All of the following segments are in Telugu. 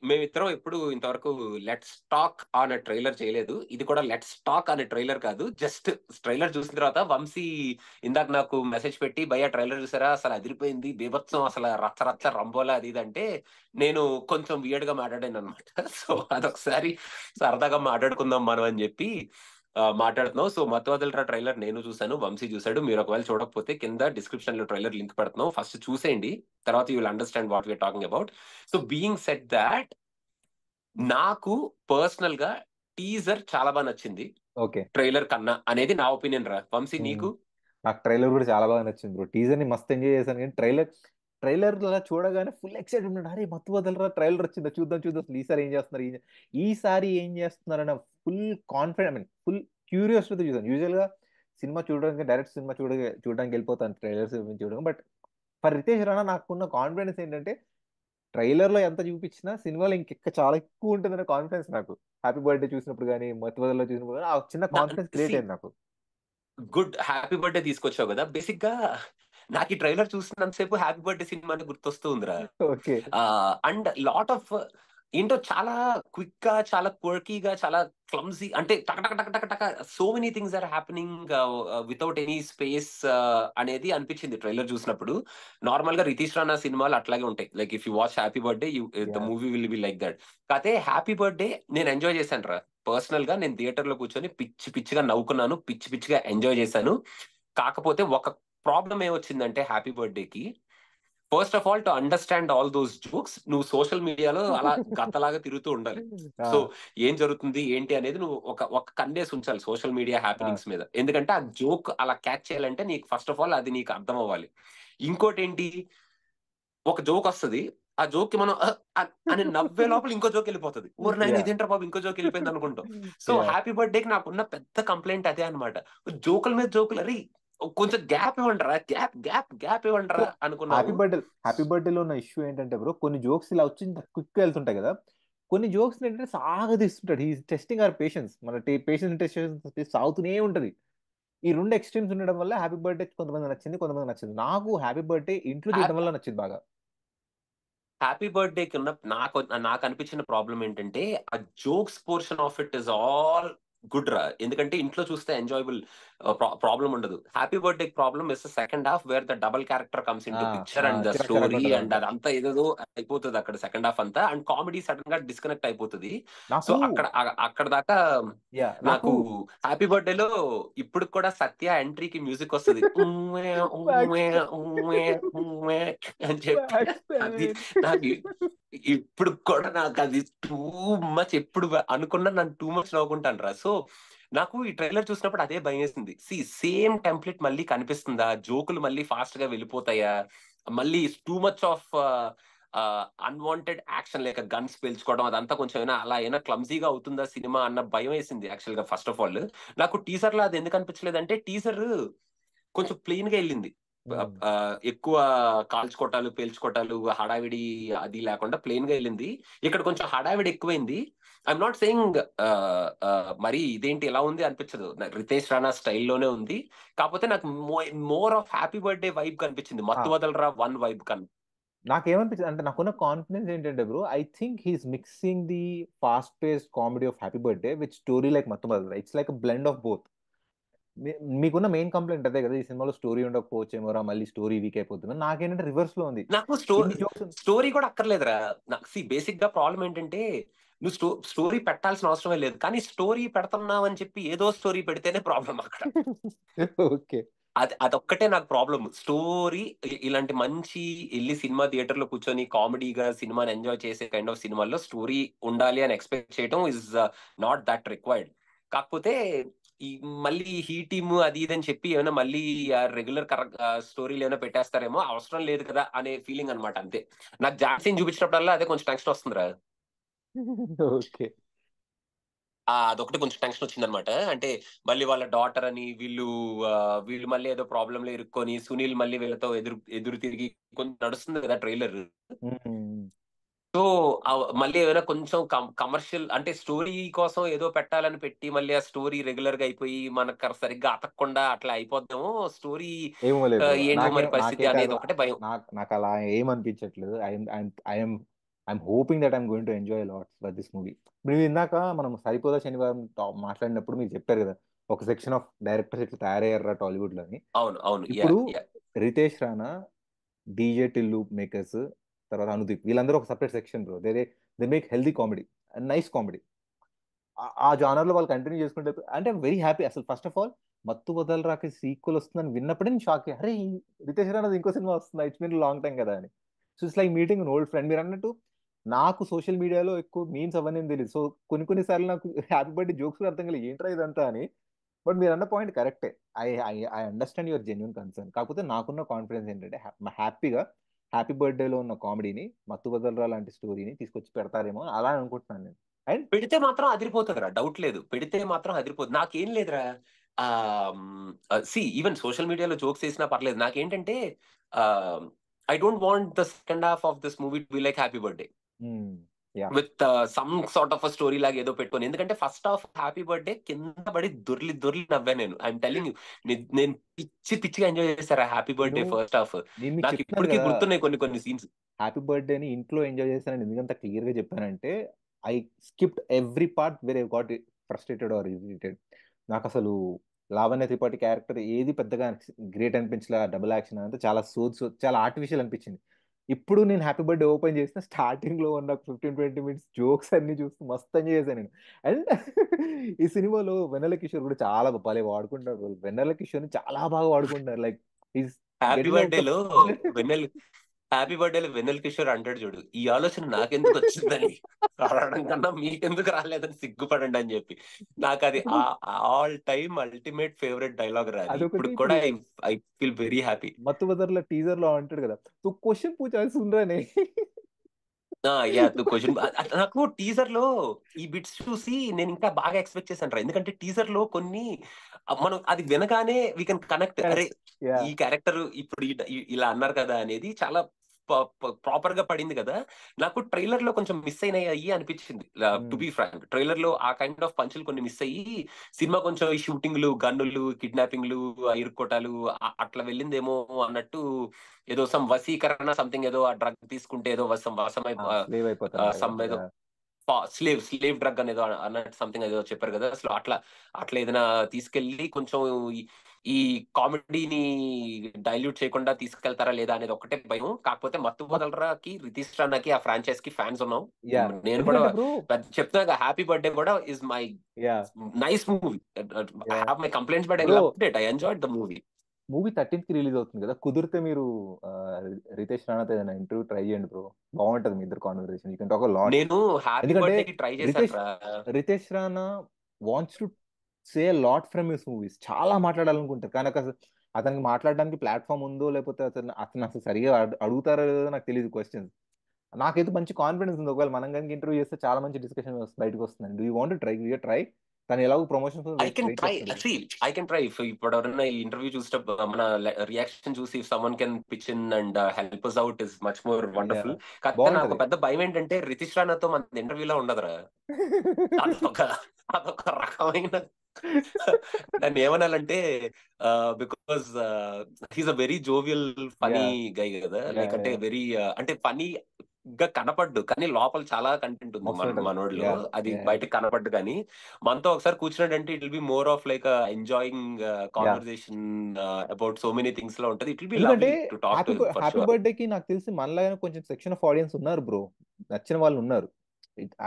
మేమిద్దరం ఎప్పుడు ఇంతవరకు let's talk on a trailer చేయలేదు. ఇది కూడా లెట్స్ టాక్ అనే ట్రైలర్ కాదు. జస్ట్ ట్రైలర్ చూసిన తర్వాత వంశీ ఇందాక నాకు మెసేజ్ పెట్టి భయ్యా ట్రైలర్ చూసారా అసలు అదిరిపోయింది, బీభత్సం, అసలు రచ్చ రచ్చ రంబోలా అది ఇది అంటే నేను కొంచెం వియర్డ్ గా మాట్లాడాను అనమాట. సో అదొకసారి సరదాగా మాట్లాడుకుందాం మనం అని చెప్పి మాట్లాడుతున్నాం. సో మత్తువదలరా ట్రైలర్ నేను చూసాను, వంశీ చూసాడు. మీరు ఒకవేళ చూడకపోతే కింద డిస్క్రిప్షన్ లో ట్రైలర్ లింక్ పెడుతున్నాం, ఫస్ట్ చూసేయండి, తర్వాత you will understand what we're talking about. So being said that, నాకు పర్సనల్ గా టీజర్ చాలా బాగా నచ్చింది ఓకే. ట్రైలర్ కన్నా అనేది నా ఒపీనియన్ రా. వంశీ నీకు? నాకు ట్రైలర్ కూడా చాలా బాగా నచ్చింది బ్రో. టీజర్ ని మస్తు ఎంజాయ్ చేశాను, కానీ ట్రైలర్ చూడగానే ఫుల్ ఎక్సైటెడ్ ఉన్నాడు. అరే మత్తు వదలరా ట్రైలర్ వచ్చిందా, చూద్దాం చూద్దాం అసలు ఈసారి ఏం చేస్తున్నారు, ఈసారి ఏం చేస్తున్నారు అన్న full confident, I mean full క్యూరియాసిటీతో చూసాను. యూజువల్ గా సినిమా చూడడానికి డైరెక్ట్ సినిమా చూడడానికి వెళ్ళిపోతాను ట్రైలర్స్ చూడడం. బట్ ఫర్ రితేష్ రాణా నాకున్న కాన్ఫిడెన్స్ ఏంటంటే ట్రైలర్ లో ఎంత చూపించినా సినిమాలో ఇంకెక్క చాలా ఎక్కువ ఉంటుందనే కాన్ఫిడెన్స్ నాకు. హ్యాపీ బర్త్డే చూసినప్పుడు కానీ మత్తు వదలలో చూసినప్పుడు కానీ ఆ చిన్న కాన్ఫిడెన్స్ క్రియేట్ అయింది నాకు. గుడ్, హ్యాపీ బర్త్డే తీసుకొచ్చావు కదా. బేసిక్ గా నాకు ఈ ట్రైలర్ చూసినంతసేపు హ్యాపీ బర్త్డే సినిమా గుర్తొస్తూ ఉందిరా. ఓకే. అండ్ లాట్ ఆఫ్ ఏంటో చాలా క్విక్ గా, చాలా క్వర్కీగా, చాలా క్లమ్జీ, అంటే టక టక టక టక టక so many things are happening without any space అనేది అనిపించింది ట్రైలర్ చూసినప్పుడు. నార్మల్ గా రితీష్ రాణా సినిమాలు అట్లాగే ఉంటాయి. Like if you watch happy birthday the movie will be like that. కాకపోతే హ్యాపీ బర్త్డే నేను ఎంజాయ్ చేశాను రా. పర్సనల్ గా నేను థియేటర్ లో కూర్చొని పిచ్చి పిచ్చిగా నవ్వుకున్నాను, పిచ్చి పిచ్చిగా ఎంజాయ్ చేశాను. కాకపోతే ఒక ప్రాబ్లం ఏమొచ్చిందంటే హ్యాపీ బర్త్డేకి, first of all to understand all those jokes నువ్వు సోషల్ మీడియాలో అలా గతలాగా తిరుగుతూ ఉండాలి. సో ఏం జరుగుతుంది ఏంటి అనేది నువ్వు ఒక కన్నేసి ఉంచాలి సోషల్ మీడియా హ్యాపెనింగ్స్ మీద. ఎందుకంటే ఆ జోక్ అలా క్యాచ్ చేయాలంటే నీకు ఫస్ట్ ఆఫ్ ఆల్ అది నీకు అర్థం అవ్వాలి. ఇంకోటి ఏంటి, ఒక జోక్ వస్తుంది, ఆ జోక్ కి మనం అని నవ్వే లోపల ఇంకో జోక్ వెళ్ళిపోతుంది. ఊరు నాయన ఇదేంటారు బాబు ఇంకో జోక్ వెళ్ళిపోయింది అనుకుంటాం. సో హ్యాపీ బర్త్డేకి నాకున్న పెద్ద కంప్లైంట్ అదే అనమాట. జోకుల మీద జోకులు, అరే కొంచెం గ్యాప్ ఇవ్వండిరా, గ్యాప్ ఇవ్వండిరా అనుకున్నాను. హ్యాపీ బర్త్డేలో ఉన్న ఇష్యూ ఏంటంటే బ్రో, కొన్ని జోక్స్ ఇలా వచ్చి క్విక్ వెళ్తుంటాయి కదా, కొన్ని జోక్స్ ఏంటంటే సాగదీస్తుంటాడు. హీ టెస్టింగ్ అవర్ పేషెన్స్, మన పేషెన్స్ టెస్ట్ సాగుతూనే ఉంటది. ఈ రెండు ఎక్స్ట్రీమ్స్ ఉండడం వల్ల హ్యాపీ బర్త్డే కొంతమంది నచ్చింది, కొంతమంది నచ్చింది. నాకు హ్యాపీ బర్త్డే ఇంట్లో చూడడం వల్ల నచ్చింది బాగా. హ్యాపీ బర్త్డేకి ఉన్న నాకు అనిపించిన ప్రాబ్లం ఏంటంటే ఆ jokes portion of it is all good రా. ఎందుకంటే ఇంట్లో చూస్తే ఎంజాయబుల్, ప్రాబ్లం ఉండదు. Happy birthday problem is second half wear the double character comes in to picture and the story and అదంతా ఏదో అయిపోతుంది అక్కడ సెకండ్ హాఫ్ అంతా, అండ్ కామెడీ సడన్ గా డిస్కనెక్ట్ అయిపోతుంది. సో అక్కడ దాకా నాకు హ్యాపీ బర్త్డేలో ఇప్పుడు కూడా సత్య ఎంట్రీకి మ్యూజిక్ వస్తుంది అని చెప్పి, అది నాకు ఇప్పుడు కూడా నాకు అది టూ మచ్, ఎప్పుడు అనుకున్నా నన్ను టూ మచ్ నవ్వుకుంటాను రా. సో నాకు ఈ ట్రైలర్ చూసినప్పుడు అదే భయం వేసింది. సేమ్ టెంప్లెట్ మళ్ళీ కనిపిస్తుందా, జోకులు మళ్ళీ ఫాస్ట్ గా వెళ్ళిపోతాయా, మళ్ళీ too much of unwanted action లేక గన్స్ పేల్చుకోవడం అదంతా కొంచెం అయినా అలా అయినా క్లమ్జీగా అవుతుందా సినిమా అన్న భయం వేసింది యాక్చువల్ గా. ఫస్ట్ ఆఫ్ ఆల్ నాకు టీజర్ లో అది ఎందుకు అనిపించలేదు అంటే, టీజర్ కొంచెం ప్లెయిన్ గా వెళ్ళింది. ఎక్కువ కాల్చుకోటాలు పేల్చుకోటాలు హడావిడి అది లేకుండా ప్లెయిన్ గా వెళ్ళింది. ఇక్కడ కొంచెం హడావిడి ఎక్కువైంది. ఐఎమ్ నాట్ సెయింగ్ మరి ఇదేంటి ఎలా ఉంది అనిపించదు, రితేష్ రాణా స్టైల్లోనే ఉంది. కాకపోతే నాకు more of happy birthday vibe కనిపించింది, మత్తు వదలరా 1 వైబ్ కనిపి. నాకేమనిపించింది అంటే, నాకున్న కాన్ఫిడెన్స్ ఏంటంటే bro, I think he's mixing the fast paced comedy of happy birthday with story like మత్తు వదలరా. It's like blend of both. మీకున్న మెయిన్ కంప్లైంట్ అదే కదా, ఈ సినిమాలో స్టోరీ ఉండకపోవచ్చేమోరా, మళ్ళీ స్టోరీ వీక్ అయిపోతుంది. నాకేంటంటే రివర్స్ లో ఉంది. నాకు స్టోరీ కూడా అక్కర్లేదురా. నాకు బేసిక్ గా ప్రాబ్లం ఏంటంటే, నువ్వు స్టోరీ పెట్టాల్సిన అవసరమే లేదు, కానీ స్టోరీ పెడుతున్నావు అని చెప్పి ఏదో స్టోరీ పెడితేనే ప్రాబ్లం అక్కడ. ఓకే. అదొక్కటే నాకు ప్రాబ్లం. స్టోరీ ఇలాంటి మంచి వెళ్ళి సినిమా థియేటర్ లో కూర్చొని కామెడీగా సినిమాని ఎంజాయ్ చేసే కైండ్ ఆఫ్ సినిమాల్లో స్టోరీ ఉండాలి అని ఎక్స్పెక్ట్ చేయడం ఇస్ నాట్ దట్ రిక్వైర్డ్. కాకపోతే ఈ మళ్ళీ హీ టీమ్ అది ఇది అని చెప్పి ఏమైనా మళ్ళీ రెగ్యులర్ స్టోరీలు ఏమైనా పెట్టేస్తారేమో, అవసరం లేదు కదా అనే ఫీలింగ్ అనమాట. అంతే. నాకు జాక్సీన్ చూపించినప్పుడల్లా అదే కొంచెం టెన్షన్ వస్తుందిరా. ఓకే. అదొకటి కొంచెం టెన్షన్ వచ్చింది అనమాట. అంటే మళ్ళీ వాళ్ళ డాటర్ అని వీళ్ళు మళ్ళీ ఏదో ప్రాబ్లం లో ఇరుక్కొని సునీల్ మళ్ళీ వీళ్ళతో ఎదురు తిరిగి కొంచెం నడుస్తుంది కదా ట్రైలర్. సో మళ్ళీ ఏమైనా కొంచెం కమర్షియల్ అంటే స్టోరీ కోసం ఏదో పెట్టాలని పెట్టి మళ్ళీ ఆ స్టోరీ రెగ్యులర్ గా అయిపోయి మనకు సరిగ్గా అతకకుండా అట్లా అయిపోద్దామో స్టోరీ, ఏమో లేదు ఏంటో మరి పరిస్థితి అనేది ఒకటే భయం. నాకు అలా ఏమనిపించట్లేదు. I'm I'm hoping that I'm going to enjoy lots for this movie. మీరు ఇందాక మనం సరిపోదా శనివారం మాట్లాడినప్పుడు మీరు చెప్పారు కదా, ఒక సెక్షన్ ఆఫ్ డైరెక్టర్స్ ఇట్లా తయారయ్యారా టాలీవుడ్ లో అని. అవును అవును. ఇప్పుడు రితేష్ రాణా, డీజే టిల్లు మేకర్స్, తర్వాత అనుదీప్, వీళ్ళందరూ ఒక separate section bro. They make healthy comedy and nice comedy. ఆ జానర్ లో వాళ్ళు కంటిన్యూ చేసుకుంటే అంటే వెరీ హ్యాపీ. అసలు ఫస్ట్ ఆఫ్ ఆల్ మత్తు వదలరాకి సీక్వెల్ వస్తుందని విన్నప్పుడే నేను షాక్ అయ్యా. అరే రితేష్ రాణాది ఇంకో సినిమా వస్తుంది, ఇట్స్ బీన్ లాంగ్ టైం కదా అని. So it's like meeting an old friend. మీరు అన్నట్టు నాకు సోషల్ మీడియాలో ఎక్కువ మీమ్స్ అవన్నీ తెలియదు. సో కొన్ని సార్లు నాకు హ్యాపీ బర్త్డే జోక్స్ కూడా అర్థం కాలేదు ఏంట్రా ఇదంతా అని. బట్ మీరు అన్న పాయింట్ కరెక్టే. I I understand your genuine concern. కాకపోతే నాకున్న కాన్ఫిడెన్స్ ఏంటంటే హ్యాపీగా హ్యాపీ బర్త్డేలో ఉన్న కామెడీని, మత్తు వదలరా లాంటి స్టోరీని తీసుకొచ్చి పెడతారేమో అలా అనుకుంటున్నాను నేను. అండ్ పెడితే మాత్రం అదిరిపోతుందిరా, డౌట్ లేదు. పెడితే మాత్రం అదిరిపోతుంది. నాకేం లేదురా. ఈవెన్ సోషల్ మీడియాలో జోక్స్ వేసినా పర్లేదు. నాకేంటంటే I don't want the second half of this movie to be like happy birthday with some sort of story లాగా ఏదో పెట్టుకొని. ఎందుకంటే ఫస్ట్ హాఫ్ హ్యాపీ బర్త్డే కింద పడి దొర్లి నవ్వా నేను. ఐఎమ్ టెలింగ్ యూ, నేను పిచ్చిగా ఎంజాయ్ చేస్తారా హ్యాపీ బర్త్డే ఫస్ట్ హాఫ్. నేను మీకు నాకు చెప్తున్నాను ఇప్పటికీ కదా, గుర్తున్నాయి కొన్ని సీన్స్. హ్యాపీ బర్త్డేని ఇంట్లో ఎంజాయ్ చేస్తానని ఎందుకంత క్లియర్ గా చెప్పానంటే, I skipped every part where I got frustrated or irritated. నాకు అసలు లావణ్య త్రిపాఠి క్యారెక్టర్ ఏది పెద్దగా గ్రేట్ అనిపించలే. డబుల్ యాక్షన్ అంతా చాలా చాలా ఆర్టిఫిషియల్ అనిపించింది. ఇప్పుడు నేను హ్యాపీ బర్త్డే ఓపెన్ చేసిన స్టార్టింగ్ లో ఉన్న 15-20 మినిట్స్ జోక్స్ అన్ని చూస్తూ మస్తు ఎంజాయ్ చేశాను నేను. అండ్ ఈ సినిమాలో వెన్నెల కిషోర్ కూడా చాలా భలే వాడుకుంటారు. వెన్నెల కిషోర్ ని చాలా బాగా వాడుకుంటారు. Like is happy getting out బర్త్డేలో వెన్నెల కిషోర్ అంటాడు చూడు, ఈ ఆలోచన నాకెందుకు వచ్చిందని అడగడం కన్నా మీకెందుకు రాలేదని సిగ్గుపడండి అని చెప్పి. నాకు అది all time ultimate favourite dialogue రా. అది ఇప్పుడు అదొకటి. కూడా ఐ ఫీల్ వెరీ హ్యాపీ. మత్తు బదర్ల టీజర్ లో అంటాడు కదా, తు క్వశ్చన్ పూచాల్సి సున్ క్వశ్చన్. నాకు టీజర్ లో ఈ బిట్స్ చూసి నేను ఇంకా బాగా ఎక్స్పెక్ట్ చేశాను రా. ఎందుకంటే టీజర్ లో కొన్ని మనం అది వినగానే వీ కెన్ కనెక్ట్. అరే ఈ క్యారెక్టర్ ఇప్పుడు ఇలా అన్నారు కదా అనేది చాలా ప్రాపర్ గా పడింది కదా. నాకు ట్రైలర్ లో కొంచెం మిస్ అయినాయి అనిపించింది టు బి ఫ్రాంక్. ట్రైలర్ లో ఆ కైండ్ ఆఫ్ పంచులు కొన్ని మిస్ అయ్యి సినిమా కొంచెం ఈ షూటింగ్లు, గన్నులు, కిడ్నాపింగ్లు, ఇరుక్కోటాలు అట్లా వెళ్ళిందేమో అన్నట్టు. ఏదో సమ్ వసీకరణ సంథింగ్, ఏదో ఆ డ్రగ్ తీసుకుంటే ఏదో స్లేవ్ అయిపోతారంట సమ్ కదా. ఏదో స్లేవ్ డ్రగ్ అనేది అన్నట్టు సంథింగ్ ఏదో చెప్పారు కదా. అసలు అట్లా ఏదైనా తీసుకెళ్లి కొంచెం ఈ కామెడీని డైల్యూట్ చేయకుండా తీసుకెళ్తారా లేదా అనేది ఒకటే భయం. కాకపోతే మత్తు వదలరాకి, రితీష్ రాణాకి, ఆ ఫ్రాంచైజ్ కి ఫ్యాన్స్ ఉన్నాం. నేను కూడా చెప్తున్నా హ్యాపీ బర్త్డే కూడా is my nice movie. I have my complaints but I loved it. I enjoyed the movie. Movie 13th కి రిలీజ్ అవుతుంది కదా, కుదిరితే మీరు రితేష్ రాణాతో ఏదైనా ఇంటర్వ్యూ ట్రై చేయండి బ్రో. బాగుంటది మీ ఇద్దరు conversation. You can talk a lot. నేను హ్యాపీ బర్త్డే కి ట్రై చేశాను. Ritesh Rana wants to say lot from his movies. చాలా మాట్లాడాలనుకుంటారు కానీ అతనికి మాట్లాడడానికి ప్లాట్ఫామ్ ఉందో లేకపోతే అతను అసలు సరిగా అడుగుతారో లేదో నాకు తెలియదు క్వశ్చన్స్. నాకైతే మంచి కాన్ఫిడెన్స్ ఉంది. ఒకవేళ మనం కనుక ఇంటర్వ్యూ చేస్తే చాలా మంచి డిస్కషన్ బయటకు వస్తుంది. Do you want try? తను ఎలాగో ప్రమోషన్స్ ఐ కెన్ ట్రై. ఇప్పుడు ఎవరైనా ఈ ఇంటర్వ్యూ చూసేటప్పుడు మన రియాక్షన్ చూసి someone can pitch in and help us out is much more wonderful. కాకపోతే నాకు పెద్ద భయం ఏంటంటే రితీష్ రాణాతో మన ఇంటర్వ్యూలో ఉండదురా. అదొక రకమైన దాన్ని ఏమనాలంటే because he's a very jovial funny guy కదా. లైక్ అంటే వెరీ అంటే ఫనీ గా కనపడ్డు కానీ లోపల చాలా కంటెంట్ ఉంది మనోడిలో. అది బయటకు కనపడ్డు కానీ మనతో ఒకసారి కూర్చున్నాడంటే it will be more of like enjoying conversation about so many things లో ఉంటది. It will be lovely to talk to him for happy sure. Birthday కి నాకు తెలిసి మనలాగానే కొంచెం సెక్షన్ ఆఫ్ ఆడియన్స్ ఉన్నారు బ్రో, నచ్చిన వాళ్ళు ఉన్నారు.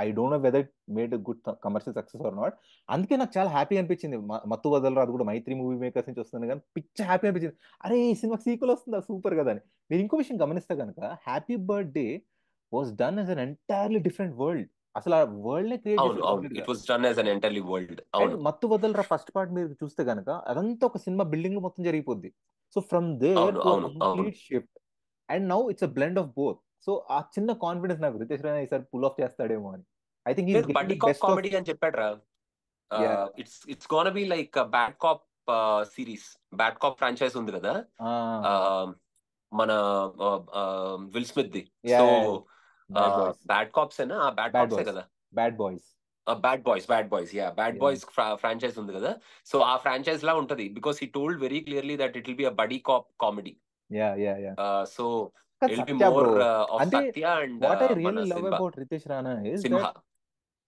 I don't know whether made good commercial success or not. అందుకే నాకు చాలా హ్యాపీ అనిపించింది. మత్తు వదలరా అది కూడా మైత్రి మూవీ మేకర్స్ నుంచి వస్తుంది కానీ పిచ్చ హ్యాపీ అనిపించింది. అరే ఈ సినిమా సీక్వెల్ వస్తుందా, సూపర్ కదా అని. మీరు ఇంకో విషయం గమనిస్తే కనుక happy birthday was done as an entirely different world. అసలు ఆ వరల్డ్ నే క్రియేట్ చేశారు. It was done as an entirely world. And మత్తు వదలరా ఫస్ట్ పార్ట్ మీరు చూస్తే కనుక అదంతా ఒక సినిమా బిల్డింగ్ లో మొత్తం జరిగిపోద్ది. So from there to complete shift and now it's a blend of both. So ఆ చిన్న కాన్ఫిడెన్స్ నాకు రితేష్ రాణా ఈసారి పుల్ ఆఫ్ చేస్తాడేమో అని. I think is buddy cop comedy అని చెప్పాడు రా. It's gonna be like bad cop series. Bad cop franchise ఉంది కదా మన విల్ స్మిత్ ది. సో బ్యాడ్ కాప్స్ ఏనా, బ్యాడ్ కాప్సే కదా, bad boys bad boys franchise ఉంది కదా. సో ఆ ఫ్రాంచైజ్ లా ఉంటది because he told very clearly that it will be a buddy cop comedy. So It'll be Satya more bro, of అంటే Satya and వాట్ ఐ మన really love Simba. About Ritesh Rana is Simha. That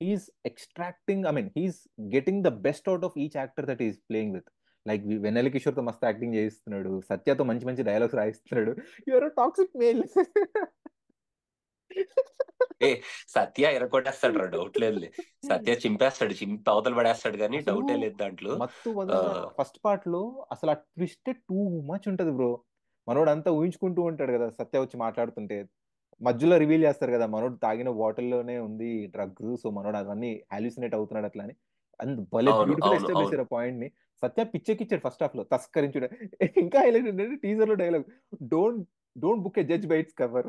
he's extracting, I mean, he's getting the best out of each actor that he's playing with. Like Vennela Kishore తో మస్తు యాక్టింగ్ చేయిస్తున్నాడు, సత్యతో మంచి మంచి డైలాగ్స్ రాయిస్తున్నాడు. Your toxic male. ఏ సత్య ఎరగొట్టేస్తాడు రా, డౌట్ లేదులే. సత్య చింపేస్తాడు, అవతల పడేస్తాడు, కానీ అసలు డౌటే లేదు దాంట్లో. మత్తు వదలరా ఫస్ట్ పార్ట్ లో అసలు ఆ ట్విస్ట్ టూ మచ్ ఉంటది బ్రో. మనోడు అంతా ఊహించుకుంటూ ఉంటాడు కదా సత్య వచ్చి మాట్లాడుతుంటే, మధ్యలో రివీల్ చేస్తారు కదా మనోడు తాగిన బాటిల్ లోనే ఉంది డ్రగ్స్, సో మనోడు అవన్నీ హాల్యూసినేట్ అవుతున్నాడు అట్లా అని. అండ్ భలే అవును బ్యూటిఫుల్ అవును ఎస్టాబ్లిష్ అవును. ఆ పాయింట్ ని. సత్య పిచ్చెక్కిచ్చాడు ఫస్ట్ హాఫ్ లో తస్కరించుడు. ఇంకా హైలైట్ ఏంటంటే టీజర్ లో dialogue, don't don't book a judge by its cover.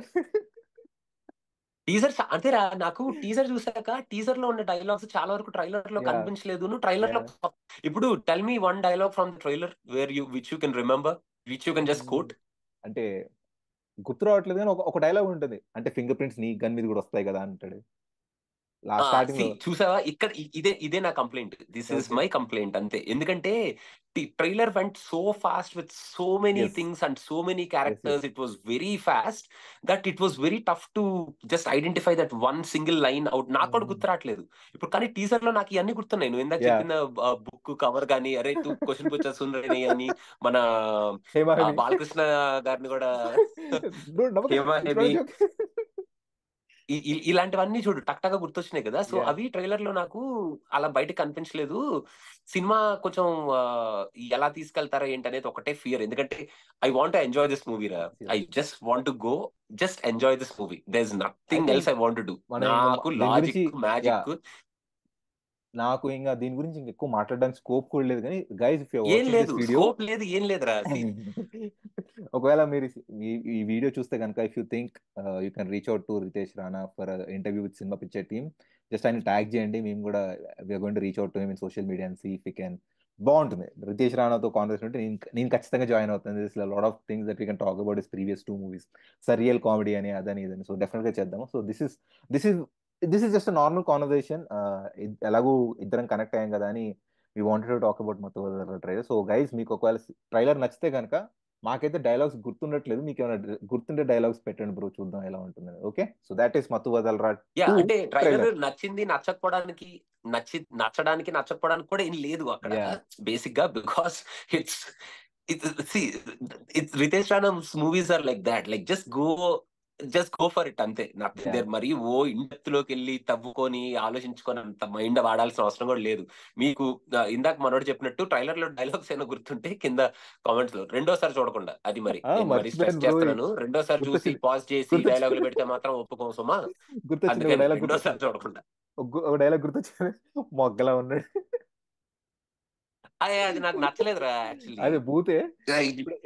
Teaser అంతేరా, నాకు టీజర్ చూసాక టీజర్ లో ఉన్న డైలాగ్స్ చాలా వరకు ట్రైలర్ లో యా కనిపించలేదు. నువ్వు ట్రైలర్ యా. లో ఇప్పుడు tell me one dialogue from the trailer where you which you can remember, which you can just quote. అంటే గుర్తు రావట్లేదు కానీ ఒక డైలాగ్ ఉంటుంది, అంటే ఫింగర్ ప్రింట్స్ నీ గన్ మీద కూడా వస్తాయి కదా అంటాడు స్టార్టింగ్ లో. చూసావా, ఇక్కడ ఇదే నా complaint. This is okay. My complaint అంతే. ఎందుకంటే trailer went so fast with so many ఎస్ థింగ్స్ అండ్ సో మెనీ ఎస్ ఎస్. Characters. It was very fast that it was very tough to just identify that one single line out. నాకు కూడా గుర్తు రావట్లేదు ఇప్పుడు, కానీ టీజర్ లో నాకు ఇవన్నీ గుర్తున్నాయి. నువ్వు ఇందాక యా. చెప్పిన బుక్ కవర్ కానీ, అరే తూ క్వశ్చన్ పూచా సుందరని అని, మన హేమాహేమి. బాలకృష్ణ గారిని కూడా హేమా ఇట్స్ హేమి, జోక్. ఇలాంటివన్నీ చూడు టక్ టక్ గుర్తొచ్చినాయి కదా. సో యా అవి ట్రైలర్ లో నాకు అలా బయటకు కనిపించలేదు. సినిమా కొంచెం ఎలా తీసుకెళ్తారా ఏంటి అనేది ఒకటే ఫియర్. ఎందుకంటే I want enjoy this movie రా. I just want to go just enjoy this movie. There is I nothing think else I want to do. మనం ఇంకా నాకు దీని గురించి, లాజిక్ యా, మ్యాజిక్ నాకు ఇంకా దీని గురించి ఇంకా ఎక్కువ మాట్లాడడానికి స్కోప్ కూడా లేదు. కానీ గైస్ ఇఫ్ యూ ఏం వాచింగ్ లేదు, దిస్ వీడియో, స్కోప్ లేదు, ఏం లేదురా. ఒకవేళ మీరు ఈ వీడియో చూస్తే కనుక, if you think you can reach out to Ritesh Rana for interview with cinema picture team, just ఆయన ట్యాగ్ చేయండి. మేము కూడా we're going to reach out to him in social media and see if you can. బాగుంటుంది రితేష్ రాణాతో కాన్వర్సేషన్ ఉంటే నేను ఖచ్చితంగా జాయిన్ అవుతాను. This lot of things that we can talk about his previous 2 movies, surreal comedy అని అదని ఇదని. సో డెఫినెట్ గా చేద్దాము. So this is just normal conversation. ఎలాగూ ఇద్దరం కనెక్ట్ అయ్యాం కదా అని we wanted to talk about మత్తు ట్రైలర్. సో గైస్ మీకు ఒకవేళ ట్రైలర్ నచ్చితే కనుక, మాకైతే డైలాగ్స్ గుర్తుండట్లేదు, మీకు ఏమైనా గుర్తుండే డైలాగ్స్ పెట్టండి బ్రో, చూద్దాం ఎలా ఉంటుంది. ఓకే, సో దాట్ ఈస్ మత్తు వదలరా యా 2 అంటే ట్రైలర్ ట్రైలర్. నచ్చింది, నచ్చడానికి నచ్చకపోవడానికి కూడా ఏం లేదు అక్కడ. యా బేసిక్ గా because it's it's Ritesh Rana's movies are like that. Like just go for it అంతే. Nothing ya. దేర్. మరి ఓ ఇండెప్త్ లోకి వెళ్ళి తవ్వుకొని ఆలోచించుకొని అంత మైండ్ వాడాల్సిన అవసరం కూడా లేదు. మీకు ఇందాక మనోడు చెప్పినట్టు ట్రైలర్ లో డైలాగ్స్ ఏమైనా గుర్తుంటే కింద కామెంట్స్ లో రెండోసారి చూడకుండా, అది మరి నేను మరి స్ట్రెస్ మర్చిపోయాను బ్రో, చేస్తున్నాను, రెండోసారి చూసి గుర్తొచ్చింది పాజ్ చేసి గుర్తొచ్చింది డైలాగులు పెడితే మాత్రం ఒప్పుకోం సుమా. గుర్తొచ్చింది, ఒక అందుకని డైలాగ్ రెండోసారి గుర్తొచ్చింది, చూడకుండా. ఒక డైలాగ్ గుర్తొచ్చింది. మొగ్గలా ఉన్నాడు. అది నాకు నచ్చలేదురా యాక్చువల్లీ. అదే బూతే,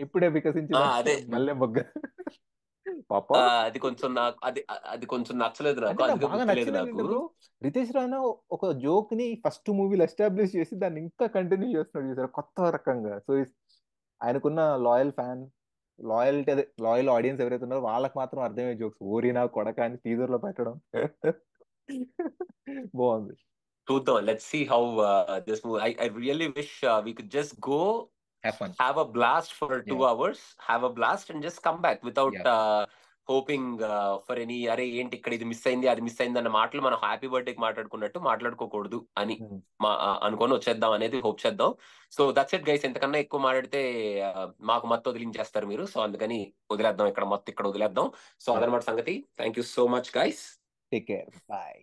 ఇప్పుడే వికసించిన అదే మల్లె మొగ్గ పాప. అది కొంచెం నాకు అది కొంచెం నచ్చలేదు నాకు, అంటే నాకు అందుకే బాగా గుర్తులేదు నచ్చింది నాకు. ఏంటంటే బ్రో, రితేష్ రాణా ఒక జోక్ ని ఫస్ట్ మూవీలో ఎస్టాబ్లిష్ చేసి దాన్ని ఇంకా కంటిన్యూ చేస్తున్నాడు చూసారు కొత్త రకంగా. సో ఆయనకున్న లాయల్టీ, అదే లాయల్ ఆడియన్స్ ఎవరైతే ఉన్నారో వాళ్ళకి మాత్రం అర్థమయ్యే జోక్స్, ఓరినా కొడక అని టీజర్ లో పెట్టడం బాగుంది. చూద్దాం, let's see how this movie. I really wish we could just go have fun. have a blast for two yeah hours, have a blast and just come back without yeah. hoping for any అరే ఏంటి ఇక్కడ ఇది మిస్ అయింది అది మిస్ అయింది అన్న మాటలు మనం హ్యాపీ బర్త్డేకి మాట్లాడుకున్నట్టు మాట్లాడుకోకూడదు అని అనుకొని వచ్చేద్దాం అనేది హోప్ చేద్దాం. So that's it guys. ఎంతకన్నా ఎక్కువ మాట్లాడితే మాకు మత్తు వదిలించేస్తారు మీరు. సో అందుకని వదిలేద్దాం, ఇక్కడ వదిలేద్దాం. సో అదనమాట సంగతి. Thank you so much guys. Take care, bye.